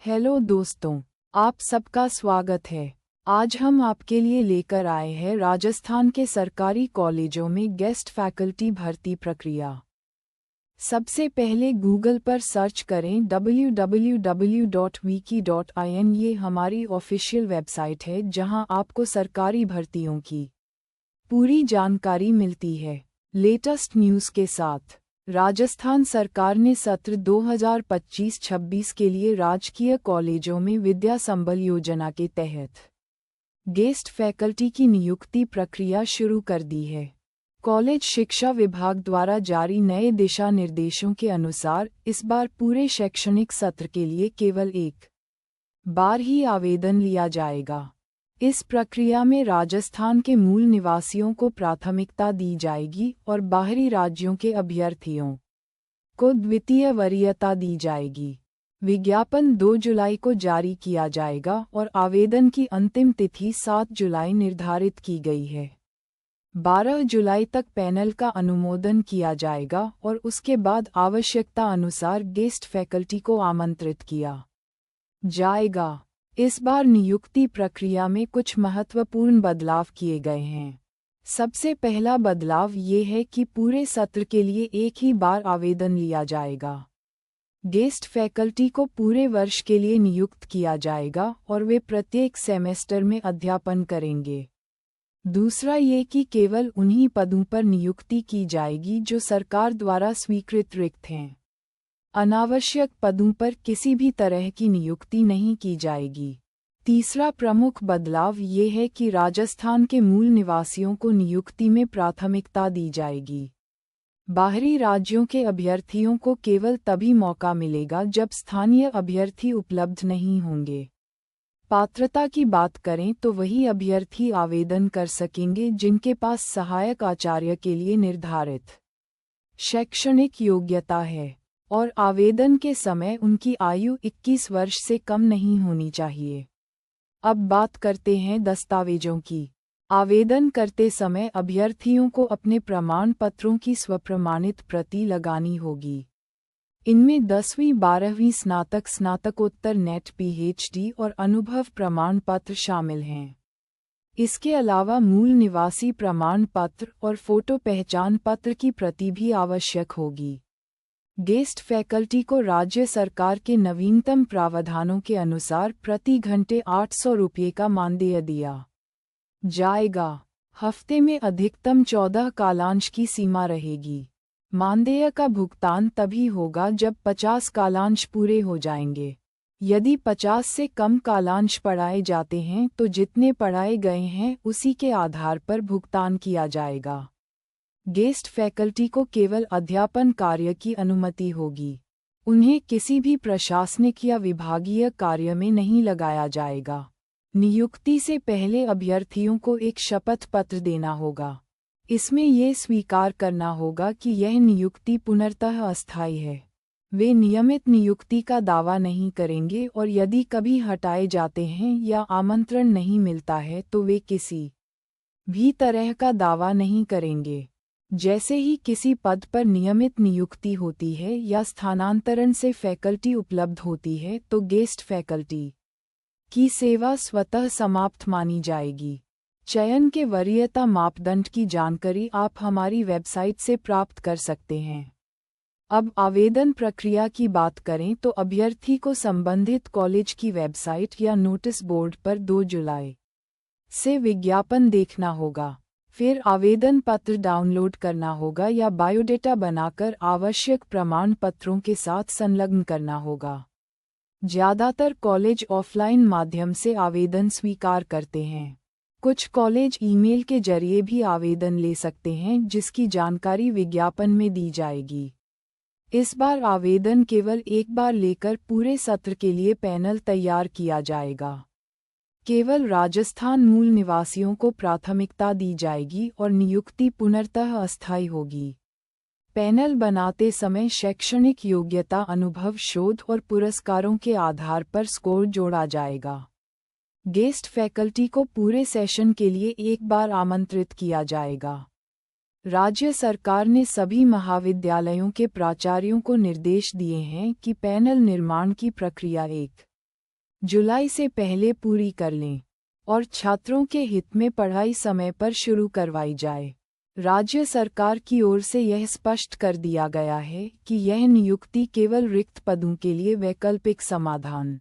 Hello दोस्तों, आप सबका स्वागत है। आज हम आपके लिए लेकर आए हैं राजस्थान के सरकारी कॉलेजों में गेस्ट फैकल्टी भर्ती प्रक्रिया। सबसे पहले गूगल पर सर्च करें www.wiki.in। ये हमारी ऑफिशियल वेबसाइट है जहां आपको सरकारी भर्तियों की पूरी जानकारी मिलती है। लेटेस्ट न्यूज़ के साथ राजस्थान सरकार ने सत्र 2025-26 के लिए राजकीय कॉलेजों में विद्या संबल योजना के तहत गेस्ट फैकल्टी की नियुक्ति प्रक्रिया शुरू कर दी है। कॉलेज शिक्षा विभाग द्वारा जारी नए दिशा निर्देशों के अनुसार इस बार पूरे शैक्षणिक सत्र के लिए केवल एक बार ही आवेदन लिया जाएगा। इस प्रक्रिया में राजस्थान के मूल निवासियों को प्राथमिकता दी जाएगी और बाहरी राज्यों के अभ्यर्थियों को द्वितीय वरीयता दी जाएगी। विज्ञापन 2 जुलाई को जारी किया जाएगा और आवेदन की अंतिम तिथि 7 जुलाई निर्धारित की गई है। 12 जुलाई तक पैनल का अनुमोदन किया जाएगा और उसके बाद आवश्यकता अनुसार गेस्ट फैकल्टी को आमंत्रित किया जाएगा। इस बार नियुक्ति प्रक्रिया में कुछ महत्वपूर्ण बदलाव किए गए हैं। सबसे पहला बदलाव ये है कि पूरे सत्र के लिए एक ही बार आवेदन लिया जाएगा। गेस्ट फैकल्टी को पूरे वर्ष के लिए नियुक्त किया जाएगा और वे प्रत्येक सेमेस्टर में अध्यापन करेंगे। दूसरा ये कि केवल उन्हीं पदों पर नियुक्ति की जाएगी जो सरकार द्वारा स्वीकृत रिक्त हैं। अनावश्यक पदों पर किसी भी तरह की नियुक्ति नहीं की जाएगी। तीसरा प्रमुख बदलाव ये है कि राजस्थान के मूल निवासियों को नियुक्ति में प्राथमिकता दी जाएगी। बाहरी राज्यों के अभ्यर्थियों को केवल तभी मौका मिलेगा जब स्थानीय अभ्यर्थी उपलब्ध नहीं होंगे। पात्रता की बात करें तो वही अभ्यर्थी आवेदन कर सकेंगे जिनके पास सहायक आचार्य के लिए निर्धारित शैक्षणिक योग्यता है और आवेदन के समय उनकी आयु 21 वर्ष से कम नहीं होनी चाहिए। अब बात करते हैं दस्तावेजों की। आवेदन करते समय अभ्यर्थियों को अपने प्रमाण पत्रों की स्वप्रमाणित प्रति लगानी होगी। इनमें 10वीं 12वीं स्नातक स्नातकोत्तर नेट पीएचडी और अनुभव प्रमाण पत्र शामिल हैं। इसके अलावा मूल निवासी प्रमाण पत्र और फोटो पहचान पत्र की प्रति भी आवश्यक होगी। गेस्ट फैकल्टी को राज्य सरकार के नवीनतम प्रावधानों के अनुसार प्रति घंटे 800 रुपये का मानदेय दिया जाएगा। हफ्ते में अधिकतम 14 कालांश की सीमा रहेगी। मानदेय का भुगतान तभी होगा जब 50 कालांश पूरे हो जाएंगे। यदि 50 से कम कालांश पढ़ाए जाते हैं तो जितने पढ़ाए गए हैं उसी के आधार पर भुगतान किया जाएगा। गेस्ट फैकल्टी को केवल अध्यापन कार्य की अनुमति होगी। उन्हें किसी भी प्रशासनिक या विभागीय कार्य में नहीं लगाया जाएगा। नियुक्ति से पहले अभ्यर्थियों को एक शपथ पत्र देना होगा। इसमें ये स्वीकार करना होगा कि यह नियुक्ति पुनर्तः अस्थायी है। वे नियमित नियुक्ति का दावा नहीं करेंगे और यदि कभी हटाए जाते हैं या आमंत्रण नहीं मिलता है तो वे किसी भी तरह का दावा नहीं करेंगे। जैसे ही किसी पद पर नियमित नियुक्ति होती है या स्थानांतरण से फैकल्टी उपलब्ध होती है तो गेस्ट फैकल्टी की सेवा स्वतः समाप्त मानी जाएगी। चयन के वरीयता मापदंड की जानकारी आप हमारी वेबसाइट से प्राप्त कर सकते हैं। अब आवेदन प्रक्रिया की बात करें तो अभ्यर्थी को संबंधित कॉलेज की वेबसाइट या नोटिस बोर्ड पर 2 जुलाई से विज्ञापन देखना होगा। फिर आवेदन पत्र डाउनलोड करना होगा या बायोडेटा बनाकर आवश्यक प्रमाण पत्रों के साथ संलग्न करना होगा। ज़्यादातर कॉलेज ऑफलाइन माध्यम से आवेदन स्वीकार करते हैं। कुछ कॉलेज ईमेल के जरिए भी आवेदन ले सकते हैं जिसकी जानकारी विज्ञापन में दी जाएगी। इस बार आवेदन केवल एक बार लेकर पूरे सत्र के लिए पैनल तैयार किया जाएगा। केवल राजस्थान मूल निवासियों को प्राथमिकता दी जाएगी और नियुक्ति पुनर्तः अस्थायी होगी। पैनल बनाते समय शैक्षणिक योग्यता, अनुभव, शोध और पुरस्कारों के आधार पर स्कोर जोड़ा जाएगा। गेस्ट फैकल्टी को पूरे सेशन के लिए एक बार आमंत्रित किया जाएगा। राज्य सरकार ने सभी महाविद्यालयों के प्राचार्यों को निर्देश दिए हैं कि पैनल निर्माण की प्रक्रिया एक जुलाई से पहले पूरी कर लें और छात्रों के हित में पढ़ाई समय पर शुरू करवाई जाए। राज्य सरकार की ओर से यह स्पष्ट कर दिया गया है कि यह नियुक्ति केवल रिक्त पदों के लिए वैकल्पिक समाधान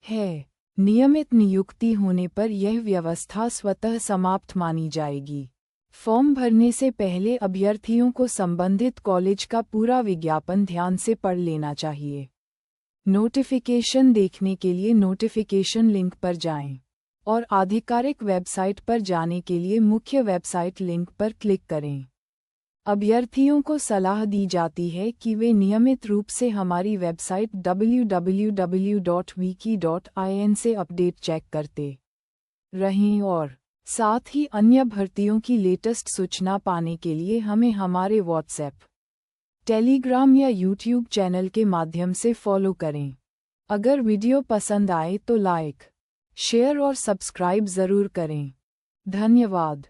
है। नियमित नियुक्ति होने पर यह व्यवस्था स्वतः समाप्त मानी जाएगी। फॉर्म भरने से पहले अभ्यर्थियों को संबंधित कॉलेज का पूरा विज्ञापन ध्यान से पढ़ लेना चाहिए। नोटिफिकेशन देखने के लिए नोटिफिकेशन लिंक पर जाएं और आधिकारिक वेबसाइट पर जाने के लिए मुख्य वेबसाइट लिंक पर क्लिक करें। अभ्यर्थियों को सलाह दी जाती है कि वे नियमित रूप से हमारी वेबसाइट www.wiki.in से अपडेट चेक करते रहें और साथ ही अन्य भर्तियों की लेटेस्ट सूचना पाने के लिए हमें हमारे व्हाट्सएप, टेलीग्राम या यूट्यूब चैनल के माध्यम से फॉलो करें। अगर वीडियो पसंद आए तो लाइक, शेयर और सब्सक्राइब ज़रूर करें। धन्यवाद।